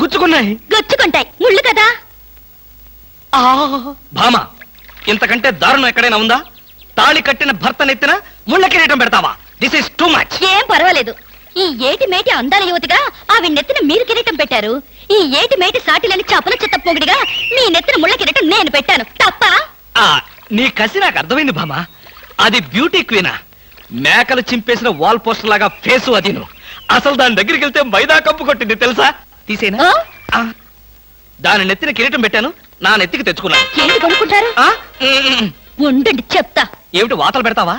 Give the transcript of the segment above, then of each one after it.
గుచ్చుకున్నాయి. గుచ్చుకుంటాయి, ముళ్ళు కదా. భామ, ఇంతకంటే దారుణం ఎక్కడైనా ఉందా? తాళి కట్టిన భర్త నెత్తిన ముళ్ళ కిరీటం పెడతావా? This is too much. ఏం పర్వాలేదు. ఈ ఏటి మేటి అందాల యువతిగా ఆవి నెత్తిన మీరు కిరీటం పెట్టారు. ఈ ఏటి మేటి సాటిలని చపల చెత్త పొగిడిగా మీ నెత్తిన ముళ్ళ కిరీటం నేను పెట్టాను. తప్ప? నీ కసి నాకు అర్థమైంది భామ. అది బ్యూటీ క్వీనా? మేకలు చింపేసిన వాల్ పోస్టర్ లాగా ఫేసు అది. అసలు దాని దగ్గరికి వెళ్తే మైదా కప్పు కొట్టింది తెలుసా? తీసేనా? దాని నెత్తిన కిరీటం పెట్టాను, నా నెత్తికి తెచ్చుకున్నాను. ఏంటి కొనుక్కుంటారు? ఉండండి చెప్తా. ఏమిటి వాతలు పెడతావా?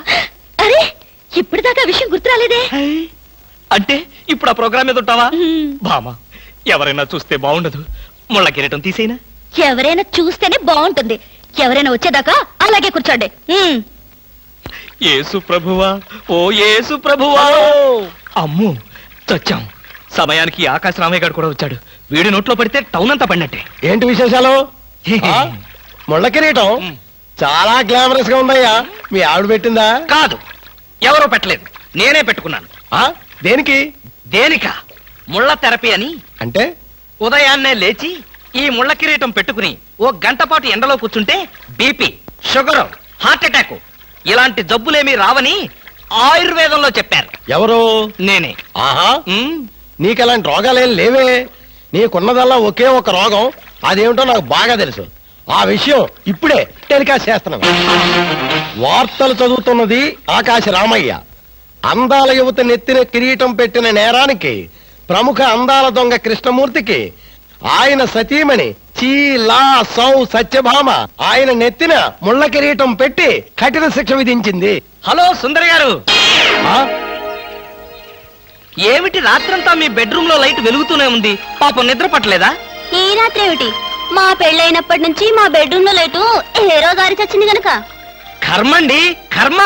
అరే, ఇప్పటిదాకా విషయం గుర్తురాలేదే. అంటే ఇప్పుడు ఆ ప్రోగ్రామ్ మీద ఉంటావా? భామ, ఎవరైనా చూస్తే బాగుండదు. ముళ్ళ కిరీటం తీసేనా? ఎవరైనా చూస్తేనే బాగుంటుంది. ఎవరైనా వచ్చేదాకా అలాగే కూర్చోండి. యేసు ప్రభువా, ఓ యేసు ప్రభువా. అమ్మో, చచ్చాం. సమయానికి ఆకాశ రామయ్య గారు కూడా వచ్చాడు. వీడి నోట్లో పడితే టౌన్ అంతా పడినట్టే. ఏంటి విశేషాలు? ముళ్ళ కిరీటం చాలా గ్లామరస్ గా ఉందయ్యా. మీ ఆవిడ పెట్టిందా? కాదు, ఎవరో పెట్టలేదు, నేనే పెట్టుకున్నాను. దేనికి? దేనికా? ముళ్ళ థెరపీ అని. అంటే ఉదయాన్నే లేచి ఈ ముళ్ళ కిరీటం పెట్టుకుని ఓ గంట పాటు ఎండలో కూర్చుంటే బీపీ, షుగర్, హార్ట్ అటాక్ ఇలాంటి జబ్బులేమీ రావని ఆయుర్వేదంలో చెప్పారు. ఎవరు? నేనే. ఆహా, నీకెలాంటి రోగాలేం లేవే. నీకున్నదల్లా ఒకే ఒక రోగం. అదేమిటో నాకు బాగా తెలుసు. ఆ విషయం ఇప్పుడే టెలికాస్ట్ చేస్తున్నాను. వార్తలు చదువుతున్నది ఆకాశ రామయ్య. అందాల యువత నెత్తిన కిరీటం పెట్టిన నేరానికి ప్రముఖ అందాల దొంగ కృష్ణమూర్తికి ఆయన సతీమణి చీలా సౌ సత్యభామ ఆయన నెత్తిన ముళ్ళ కిరీటం పెట్టి కఠిన శిక్ష విధించింది. హలో సుందరి గారు, ఏమిటి రాత్రంతా మీ బెడ్రూమ్ లో లైట్ వెలుగుతూనే ఉంది? పాపం నిద్ర పట్టలేదా? ఈ రాత్రి ఏమిటి? మా పెళ్ళైనప్పటి నుంచి మా బెడ్రూమ్ లో లైటు ఏరో గారి చచ్చింది గనక. కర్మండి, కర్మ.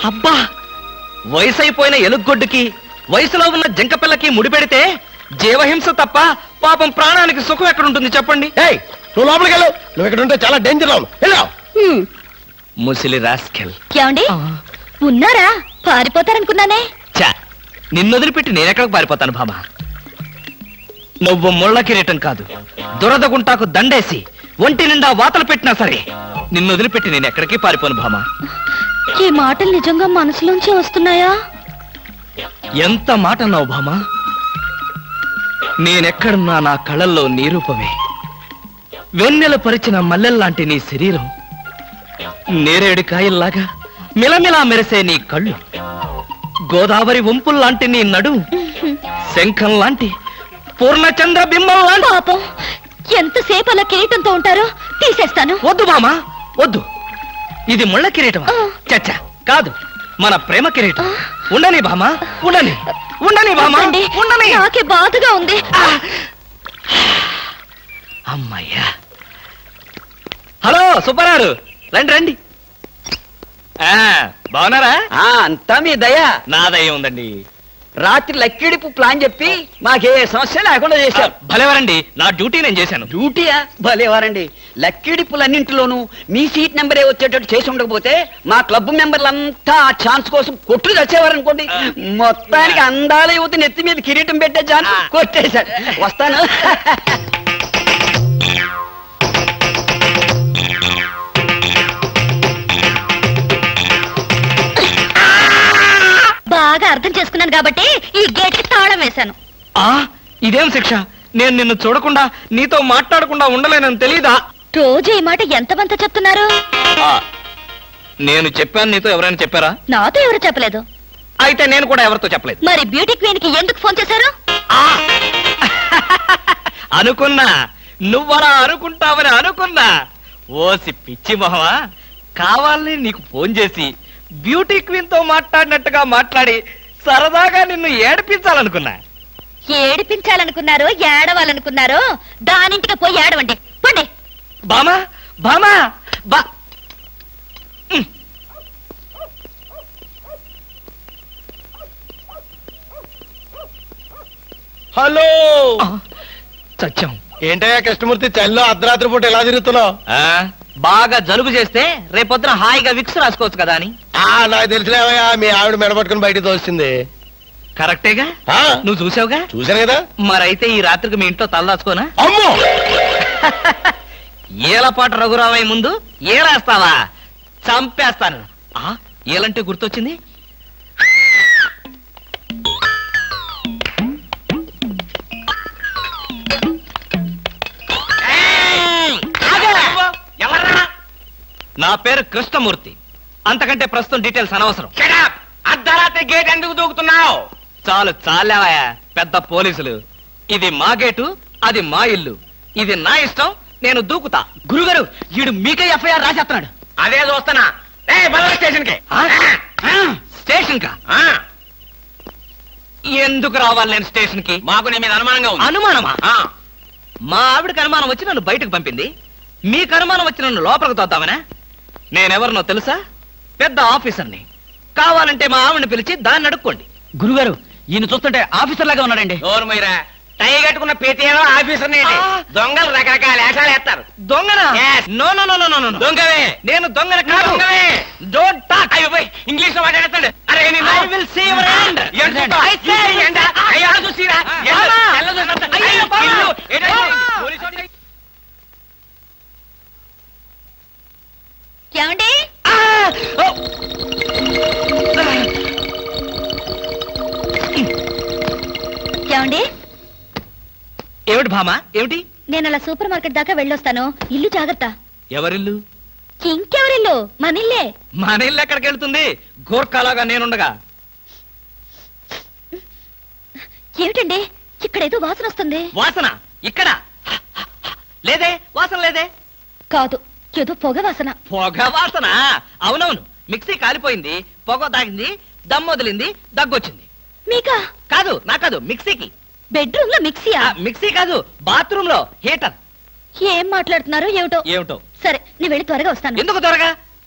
అబ్బా, వయసు అయిపోయిన ఎలుగొడ్డుకి వయసులో ఉన్న జంకపిల్లకి ముడిపెడితే జీవహింస తప్ప పాపం ప్రాణానికి సుఖం ఎక్కడుంటుంది చెప్పండి? నువ్వు లోపలికి వెళ్ళు. నువ్వు ఇక్కడ ఉంటే చాలా డేంజర్. ముసిలి రాస్కెల్. ఏమండి ఉన్నారా? పారిపోతారనుకున్నానే. చా, నిన్ను వదిలిపెట్టి నేనెక్కడికి పారిపోతాను భామ? నువ్వు ముళ్ళ కిరీటం కాదు, దురద గుంటాకు దండేసి ఒంటి నిండా వాతలు పెట్టినా సరే నిన్ను వదిలిపెట్టి నేను ఎక్కడికి పారిపోను భామ. ఈ మాటలు నిజంగా మనసులోంచి వస్తున్నాయా? ఎంత మాట అన్నావు భామ. నేనెక్కడున్నా నా కళ్ళల్లో నీ రూపమే. వెన్నెల పరిచిన మల్లెల్లాంటి నీ శరీరం, నేరేడు కాయల్లాగా మిలమిలా మెరిసే నీ కళ్ళు, గోదావరి వంపుల్లాంటి నీ నడు, శంఖం లాంటి పూర్ణచంద్ర బింబం లాంటి. పాపం, ఎంతసేపు అలా కిరీటంతో ఉంటారో తీసేస్తాను. వద్దు మామా, వద్దు. ఇది ముళ్ళ కిరీటం చచ్చా కాదు, మన ప్రేమ కిరీటం. ఉండని భామా, ఉండని, ఉండని భామా, ఉండని. నాకే బాధగా ఉంది. అమ్మయ్యా. హలో సుబ్బారావు, రండి రండి. బాగున్నారా? అంతా మీ దయ. నా దయ ఉందండి. రాత్రి లక్కిడిపు ప్లాన్ చెప్పి మాకే సమస్య లేకుండా చేశారు. భలేవారండి, నా డ్యూటీ నేను చేశాను. డ్యూటీయా? భలేవారండి. లక్కిడిపులన్నింటిలోనూ మీ సీట్ నెంబరే వచ్చేటట్టు చేసి ఉండకపోతే మా క్లబ్ మెంబర్లంతా ఆ ఛాన్స్ కోసం కొట్లు చచ్చేవారనుకోండి. మొత్తానికి అందాల యువత నెత్తి మీద కిరీటం పెట్టే ఛాన్స్ కొట్టేశారు. వస్తాను. బాగా అర్థం చేసుకున్నాను కాబట్టి ఈ గేట్ కి తాళం వేశాను. ఇదేం శిక్ష? నేను నిన్ను చూడకుండా నీతో మాట్లాడకుండా ఉండలేనని తెలీదా? రోజు ఈ మాట ఎంతమంత చెప్తున్నారు? నేను చెప్పాను, నీతో ఎవరైనా చెప్పారా? నాతో ఎవరు చెప్పలేదు. అయితే నేను కూడా ఎవరితో చెప్పలేదు. మరి బ్యూటీ క్వీన్ కి ఎందుకు ఫోన్ చేశారు? అనుకున్నా, నువ్వలా అనుకుంటావని అనుకున్నా. ఓసి పిచ్చి మొహమా, కావాలని నీకు ఫోన్ చేసి బ్యూటీ క్వీన్ తో మాట్లాడినట్టుగా మాట్లాడి సరదాగా నిన్ను ఏడిపించాలనుకున్నా. ఏడిపించాలనుకున్నారో ఏడవాలనుకున్నారో దానింటికి పోయి ఏడవండి. పండి. బామా, బామా, బా. హలో. చచ్చాం. ఏంటయ్యా కృష్ణమూర్తి, చల్లో అర్ధరాత్రి పూట ఎలా తిరుగుతున్నావు? బాగా జలుబు చేస్తే రేపొద్దున హాయిగా విక్స్ రాసుకోవచ్చు కదా అని. నాకు తెలిసినవయ్యా, మీ ఆవిడ మెడపట్టుకుని బయటకు తోస్తుంది. కరెక్టేగా ఆ, నువ్వు చూసావుగా చూశాను కదా. మరైతే ఈ రాత్రికి మీ ఇంట్లో తలదాచుకోనా అమ్మో ఏలపాటు రఘురావయ్య ముందు ఏలేస్తావా చంపేస్తాను ఏలంటే గుర్తొచ్చింది నా పేరు కృష్ణమూర్తి అంతకంటే ప్రస్తుతం డీటెయిల్స్ అనవసరం అర్ధరాత్రి గేట్ ఎందుకు దూకుతున్నావు? చాలు చాలావయ్యా పెద్ద పోలీసులు ఇది మా గేటు అది మా ఇల్లు ఇది నా ఇష్టం నేను దూకుతా గురుగారు వీడు మీకే ఎఫ్ఐఆర్ రాసేస్తున్నాడు అదే చూస్తున్నా. స్టేషన్ కి స్టేషన్ కా ఎందుకు రావాలి నేను స్టేషన్ కి మాకు నీ మీద అనుమానంగా ఉంది. అనుమానమా మా ఆవిడకి అనుమానం వచ్చి నన్ను బయటకు పంపింది మీకు అనుమానం వచ్చి నన్ను లోపలికి తోద్దామనా నేనెవరినో తెలుసా పెద్ద ఆఫీసర్ని కావాలంటే మా ఆవిడని పిలిచి దాన్ని అడుక్కోండి గురుగారు ఈయన చూస్తుంటే ఆఫీసర్ లాగా ఉన్నాడండి నోరు మీరా టై కట్టుకున్న ప్రతి ఏదో ఆఫీసర్ దొంగలు రకరకాల వేషాలు వేస్తారు. దొంగనా Yes. No no no no no దొంగవే నేను దొంగన కాదు డోంట్ టాక్ ఇంగ్లీష్ లో మాట్లాడతాడు. అరే I will see your hand I say ఏమండి ఏమండి ఏమిటి భామా ఏమిటి నేను అలా సూపర్ మార్కెట్ దాకా వెళ్ళొస్తాను ఇల్లు జాగ్రత్త ఎవరిల్లు ఇంకెవరిల్లు మన ఇల్లే మన ఇల్లు ఎక్కడికి వెళ్తుంది గోర్ఖాలాగా నేనుండగా ఏమిటండి ఇక్కడేదో వాసన వస్తుంది వాసన ఇక్కడ లేదే వాసన లేదే కాదు ఏదో పొగ వాసన పొగ వాసన అవునవును మిక్సీ కాలిపోయింది పొగ తాగింది దమ్ వదిలింది దగ్గొచ్చింది మీకా కాదు నా కాదు మిక్సీకి బెడ్రూమ్ లో మిక్సీయా మిక్సీ కాదు బాత్రూమ్ లో హీటర్ ఏం మాట్లాడుతున్నారో ఏమిటో ఏమిటో సరే నేను వెళ్ళి త్వరగా వస్తాను ఎందుకు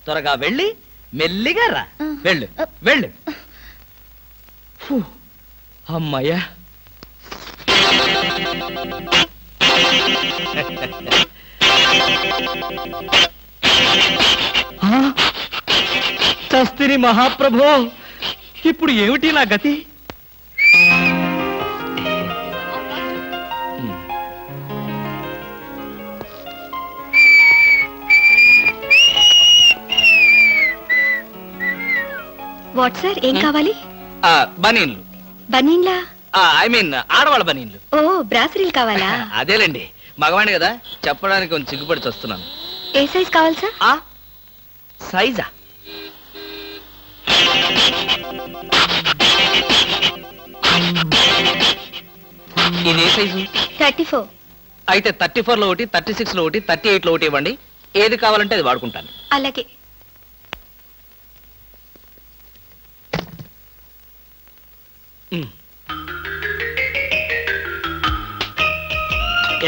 త్వరగా వెళ్ళి మెల్లిగా రా వెళ్ళు వెళ్ళు ఫు, అమ్మయ్యా చస్తిని మహాప్రభో ఇప్పుడు ఏమిటి నా గతి వాట్ సార్ ఏం కావాలి బనీన్లు బనీన్లా ఐ మీన్ ఆడవాళ్ళ బనీన్లు ఓ బ్రాసరీలు కావాలా అదేలేండి మగవాణి కదా చెప్పడానికి కొంచెం సిగ్గుపడి వస్తున్నాను ఏ సైజ్ కావాలి సార్ సైజా ఇది ఏ సైజు 34 అయితే 34 లో ఒకటి 36 లో ఒకటి 38 లో ఒకటి ఇవ్వండి ఏది కావాలంటే అది వాడుకుంటాను అలాగే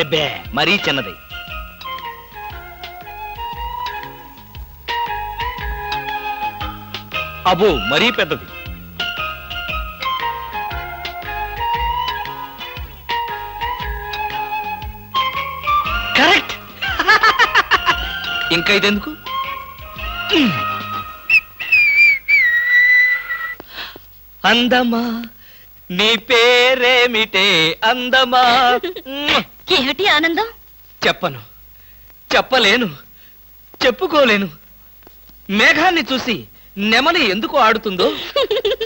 ఎబ్బే మరీ చిన్నది అబో మరీ పెద్దది కరెక్ట్ ఇంకా ఇదెందుకు అందమా నీ పేరేమిటే అందమా ఏమిటి ఆనందం చెప్పను చెప్పలేను చెప్పుకోలేను మేఘాన్ని చూసి నెమలి ఎందుకు ఆడుతుందో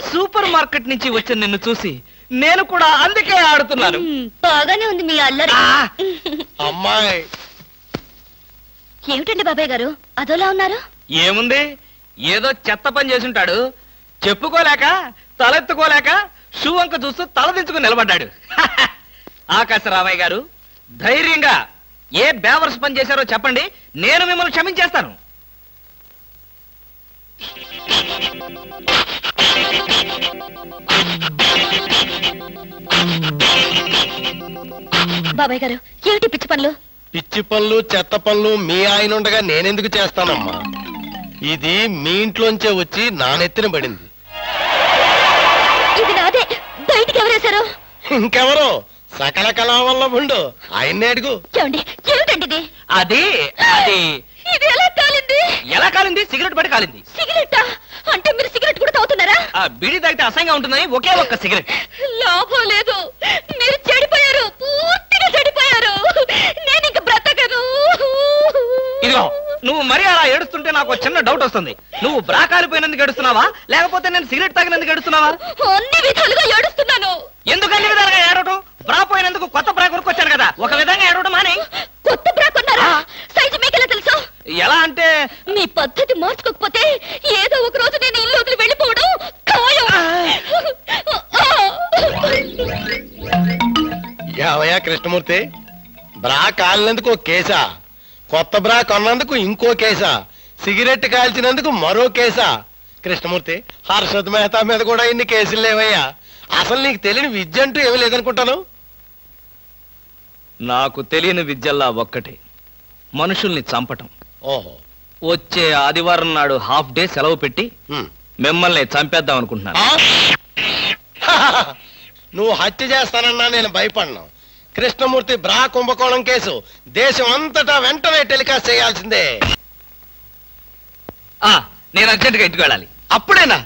సూపర్ మార్కెట్ నుంచి వచ్చిన నిన్ను చూసి నేను కూడా అందుకే ఆడుతున్నాను బాగానే ఉంది మీ అల్లరి అమ్మాయి ఏమిటండి బాబాయ్ గారు అదోలా ఉన్నారు ఏముంది ఏదో చెత్త పని చేసుంటాడు చెప్పుకోలేక తలెత్తుకోలేక షూ వంక చూస్తూ తలదించుకుని నిలబడ్డాడు ఆకాశరామయ్య గారు ధైర్యంగా ఏ బేవర్స్ పని చేశారో చెప్పండి నేను మిమ్మల్ని క్షమించేస్తాను బాబాయ్ గారు ఏమిటి పిచ్చి పనులు పిచ్చి పనులు చెత్త పనులు మీ ఆయన ఉండగా నేనెందుకు చేస్తానమ్మా ఇది మీ ఇంట్లోంచే వచ్చి నా నెత్తిన పడింది ఇది నాదే బయటికి ఎవరేశారు ఇంకెవరో సకల కళా వల్ల ఉండు ఆయన్నే అడుగు ఏమండి ఏమిటండి ఇది అది అది ఇది ఎలా కాలింది? ఎలా కాలింది? సిగరెట్ పడి కాలింది. సిగరెట్టా? అంటే మీరు సిగరెట్ కూడా తాగుతున్నారా? ఆ బీడీ తాగితే అసహ్యంగా ఉంటుందని ఒకే ఒక్క సిగరెట్. లాభం లేదు, మీరు చెడిపోయారు, పూర్తిగా చెడిపోయారు. నేను ఇంక బ్రతకను. ఇదిగో నువ్వు మరీ అలా ఏడుస్తుంటే నాకు చిన్న డౌట్ వస్తుంది. నువ్వు బ్రా కాలిపోయినందుకు ఏడుస్తున్నావా, లేకపోతే నేను సిగరెట్ తాగినందుకు ఏడుస్తున్నావా? అన్ని విధాలుగా ఏడుస్తున్నాను. ఎందుకు అన్ని విధాలుగా ఏడవటం? బ్రా పోయినందుకు కొత్త బ్రా కొనుక్కొచ్చాను కదా, ఒక విధంగా ఏడవటం మాని. కొత్త బ్రా కొన్నారా? సైజు మీకెలా తెలుసు? ఎలా అంటే మీ పద్ధతి మార్చుకోకపోతే ఏదో ఒక రోజు నేను ఇల్లు వదిలి వెళ్ళిపోవడం ఖాయం. యావయ్యా కృష్ణమూర్తి, బ్రా కాలినందుకు ఒక కేసా, కొత్త బ్రా కొన్నందుకు ఇంకో కేసా, సిగరెట్ కాల్చినందుకు మరో కేసా? కృష్ణమూర్తి, హర్షద్ మెహతా మీద కూడా ఇన్ని కేసులు లేవయ్యా. అసలు నీకు తెలియని విద్య అంటూ ఏమీ లేదనుకుంటాను. నాకు తెలియని విద్యల్లా ఒక్కటే, మనుషుల్ని చంపటం. ఓహో. వచ్చే ఆదివారం నాడు హాఫ్ డే సెలవు పెట్టి ఉమ్. మిమ్మల్ని చంపేద్దాం అనుకుంటున్నాను. నువ్వు హత్య చేస్తానన్నా నేను భయపడను. కృష్ణమూర్తి బ్రా కుంభకోణం కేసు దేశం అంతటా వెంటనే టెలికాస్ట్ చేయాల్సిందే. నేను అర్జెంటుగా ఇంటికి వెళ్ళాలి. అప్పుడేనా?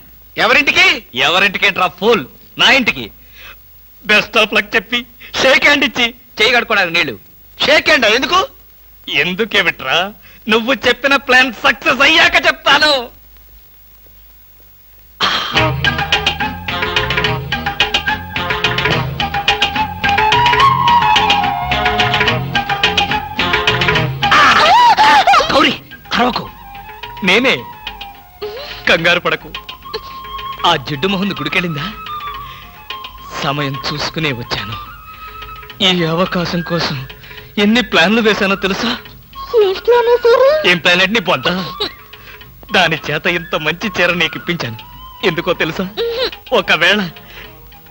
ఎవరింటికి? ఎవరింటికి డ్రా ఫూల్, నా ఇంటికి. బెస్ట్ ఆఫ్ లక్ చెప్పి షేక్ హ్యాండ్ ఇచ్చి చేయి కడుకోవడానికి నీళ్లు. షేక్ హ్యాండ్ ఎందుకు? ఎందుకే బిట్రా, నువ్వు చెప్పిన ప్లాన్ సక్సెస్ అయ్యాక చెప్తాను. గౌరీ అరవకు, నేనే. కంగారు పడకు. ఆ జిడ్డు మొహంది గుడికెళ్ళిందా? సమయం చూసుకునే వచ్చాను. ఈ అవకాశం కోసం ఎన్ని ప్లాన్లు వేశానో తెలుసా? ఏం ప్లాన్ అంటే నీ పొంత? దాని చేత ఇంత మంచి చీర నీకు ఇప్పించాను. ఎందుకో తెలుసా? ఒకవేళ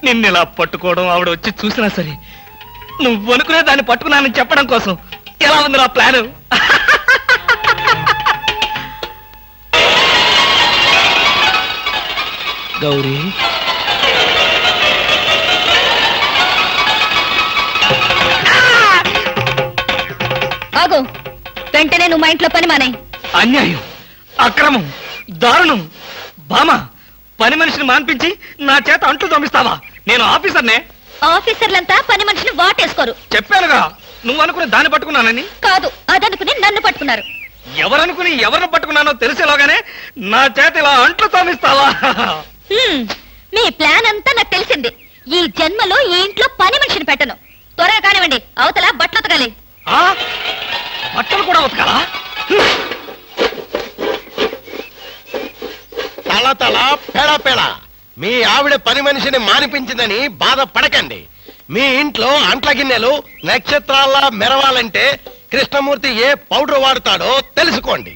నిన్నిలా పట్టుకోవడం ఆవిడ వచ్చి చూసినా సరే నువ్వు అనుకునే దాన్ని పట్టుకున్నానని చెప్పడం కోసం. ఎలా ఉంది నా ప్లాను? గౌరీ, ఆగు. వెంటనే నువ్వు మా ఇంట్లో పని మానే. అన్యాయం, అక్రమం, దారుణం. బామ, పని మనిషిని మాన్పించి నా చేత అంట్లు తోమిస్తావా? నేను ఆఫీసర్నే. ఆఫీసర్లంతా పని మనిషిని వాటేసుకోరు. చెప్పానుగా, నువ్వు అనుకుని దాన్ని పట్టుకున్నానని. కాదు, అదనుకుని నన్ను పట్టుకున్నారు. ఎవరనుకుని ఎవరిని పట్టుకున్నానో తెలిసేలోగానే నా చేత ఇలా అంట్లు తోమిస్తావా? మీ ప్లాన్ అంతా నాకు తెలిసింది. ఈ జన్మలో ఈ ఇంట్లో పని మనిషిని పెట్టను. త్వరగా కానివ్వండి, అవతల బట్టలు ఉతకాలి. బట్టలు కూడా ఉతకాలా? తల తల పెడ పెడ. మీ ఆవిడ పని మనిషిని మానిపించిందని బాధపడకండి. మీ ఇంట్లో అంట్ల గిన్నెలు నక్షత్రాల్లా మెరవాలంటే కృష్ణమూర్తి ఏ పౌడర్ వాడతాడో తెలుసుకోండి.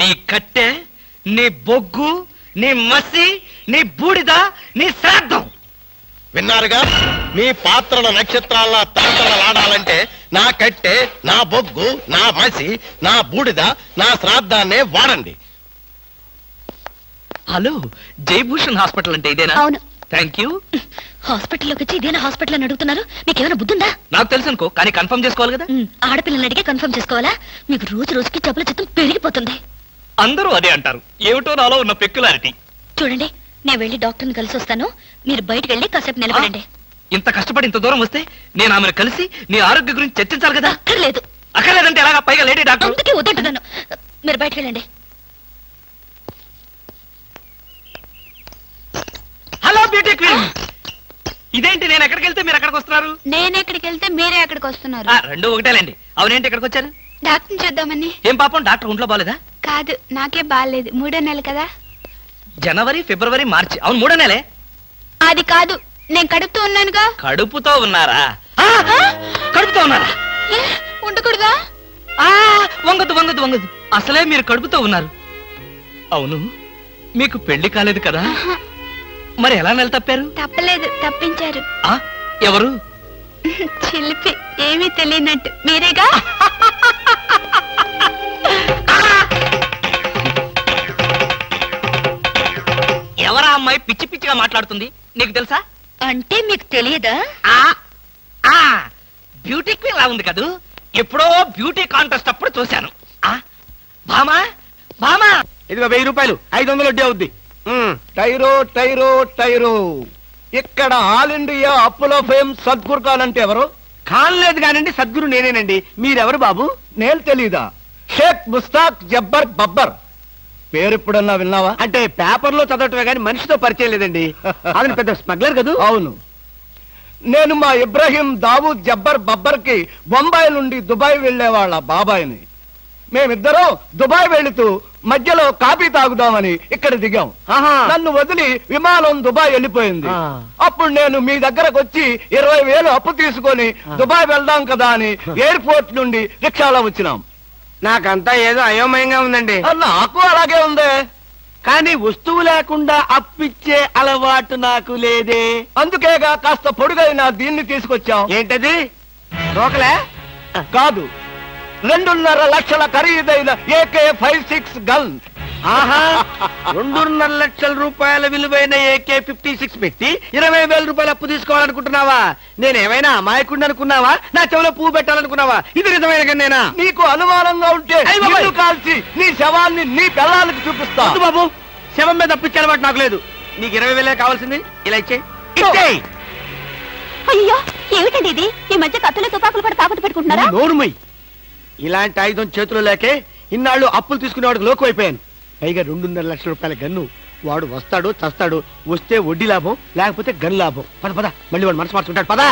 నీ కట్టె, నీ బొగ్గు, నీ మసి, నీ బూడిద, నీ శ్రాద్ధం. విన్నారుగా? మీ పాత్రల నక్షత్రాల్లా తలతలలాడాలంటే నా కట్టె, నా బొగ్గు, నా మసి, నా బూడిద, నా శ్రాద్ధాన్నే వాడండి. హలో, జయభూషణ్ హాస్పిటల్ అంటే ఇదేనా? అవును. Thank you. హాస్పిటల్లోకి వచ్చి ఇదేనా హాస్పిటల్ అని అడుగుతున్నారు? మీకేమైనా బుద్ధుందా? నాకు తెలుసు అనుకో, కానీ కన్ఫర్మ్ చేసుకోవాలి కదా. ఆడపిల్లలు అడిగే కన్ఫర్మ్ చేసుకోవాలా? మీకు రోజు రోజుకి జబ్బుల చిత్తం పెరిగిపోతుంది. అందరూ అదే అంటారు. ఏమిటో నాలో ఉన్న పెక్యులారిటీ. చూడండి, నేను వెళ్ళి డాక్టర్ని కలిసి వస్తాను. మీరు బయటకు వెళ్ళి కాసేపు నిలబడండి. ఇంత కష్టపడి ఇంత దూరం వస్తే నేను ఆమెను కలిసి నీ ఆరోగ్య గురించి చర్చించాలి కదా. అక్కర్లేదు. అక్కర్లేదంటే ఎలాగా? పైగా లేడీ డాక్టర్. అందుకే వద్దంటున్నాను. మీరు బయటకు వెళ్ళండి. హలో బ్యూటీ క్వీన్, ఇదేంటి నేను ఎక్కడికి వెళ్తే మీరు ఎక్కడికి వస్తున్నారు? నేను ఎక్కడికి వెళ్తే మీరే ఎక్కడికి వస్తున్నారు? రెండు ఒకటేలేండి. అవునేంటి ఎక్కడికి వచ్చారు? డాక్టర్ చూద్దామని. ఏం పాపం, డాక్టర్ ఒంట్లో బాలేదా? కాదు, నాకే బాగాలేదు. 3వ నెల కదా. జనవరి, ఫిబ్రవరి, మార్చి. అవును, 3వ నెలే. అది కాదు, నేను కడుపుతూ ఉన్నానుగా. కడుపుతో ఉన్నారా? కడుపుతో ఉన్నారా? ఉండకూడదా? వంగదు వంగదు వంగదు. అసలే మీరు కడుపుతో ఉన్నారు. అవును, మీకు పెళ్లి కాలేదు కదా? మరి ఎలా నెల తప్పారు? తప్పలేదు, తప్పించారు. ఎవరు? చిలిపి, ఏమీ తెలియనట్టు. మీరేగా? ఎవరా అమ్మాయి పిచ్చి పిచ్చిగా మాట్లాడుతుంది? నీకు తెలుసా? అంటే మీకు తెలియదా? బ్యూటీ క్వీన్ లా ఉంది కదూ. ఎప్పుడో బ్యూటీ కాంటెస్ట్ అప్పుడు చూశాను. భామా భామా ఇదిగో 1000 రూపాయలు 500 వడ్డీ అవుద్ది. టైరో టైరో టైరో ఇక్కడ ఆల్ ఇండియా అప్పులో ఫేమ్ సద్గురు ఖాన్ అంటే ఎవరు? ఖాన్ లేదు కానండి, సద్గురు నేనేనండి. మీరెవరు బాబు? నేను తెలీదా? షేక్ ముస్తాక్ జబ్బర్ బబ్బర్. పేరు ఎప్పుడన్నా విన్నావా? అంటే పేపర్ లో చదవటమే కానీ మనిషితో పరిచయం లేదండి. ఆయన పెద్ద స్మగ్లర్ కదా. అవును, నేను మా ఇబ్రాహీం దావూద్ జబ్బర్ బబ్బర్ కి బొంబాయి నుండి దుబాయ్ వెళ్లే వాళ్ళ బాబాయిని. మేమిద్దరం దుబాయ్ వెళుతూ మధ్యలో కాఫీ తాగుదామని ఇక్కడ దిగాం. నన్ను వదిలి విమానం దుబాయ్ వెళ్ళిపోయింది. అప్పుడు నేను మీ దగ్గరకు వచ్చి 20,000 అప్పు తీసుకొని దుబాయ్ వెళ్దాం కదా అని ఎయిర్పోర్ట్ నుండి రిక్షాలో వచ్చినాం. నాకంతా ఏదో అయోమయంగా ఉందండి. నాకు అలాగే ఉంది, కానీ వస్తువు లేకుండా అప్పిచ్చే అలవాటు నాకు లేదే. అందుకేగా కాస్త పొడుగైన దీన్ని తీసుకొచ్చాం. ఏంటది? రోకలే కాదు, 2.5 లక్షల ఖరీదైన AK-56 గన్. ఆహా, 2.5 లక్షల రూపాయల విలువైన AK-56 పెట్టి 20,000 రూపాయలు అప్పు తీసుకోవాలనుకుంటున్నావా? నేనేమైనా అమాయకుడిని అనుకున్నావా? నా చెవిలో పువ్వు పెట్టాలనుకున్నావా? ఇది నిజమైన గన్నేనా? నీకు అనుమానంగా ఉంటే కాల్చి నీ శవాన్ని నీ పిల్లలకి చూపిస్తా. బాబు, శవం మీద అప్పిచ్చే అలవాటు నాకు లేదు. నీకు 20,000 కావాల్సింది, ఇలా ఇచ్చేయి. అయ్యో, ఏమిటండి ఇది? ఈ మధ్య కత్తులు తుపాకులు కూడా తాకట్టు పెట్టుకుంటున్నారా? నోరుమై, ఇలాంటి ఆయుధం చేతిలో లేకే ఇన్నాళ్ళు అప్పులు తీసుకునేవాడికి లోకు అయిపోయాను. పైగా 2.5 లక్షల రూపాయల గన్ను. వాడు వస్తాడు చస్తాడు, వస్తే వడ్డీ లాభం, లేకపోతే గన్ లాభం. పద పద, మళ్ళీ వాడు మనసు మార్చుకుంటాడు. పదా.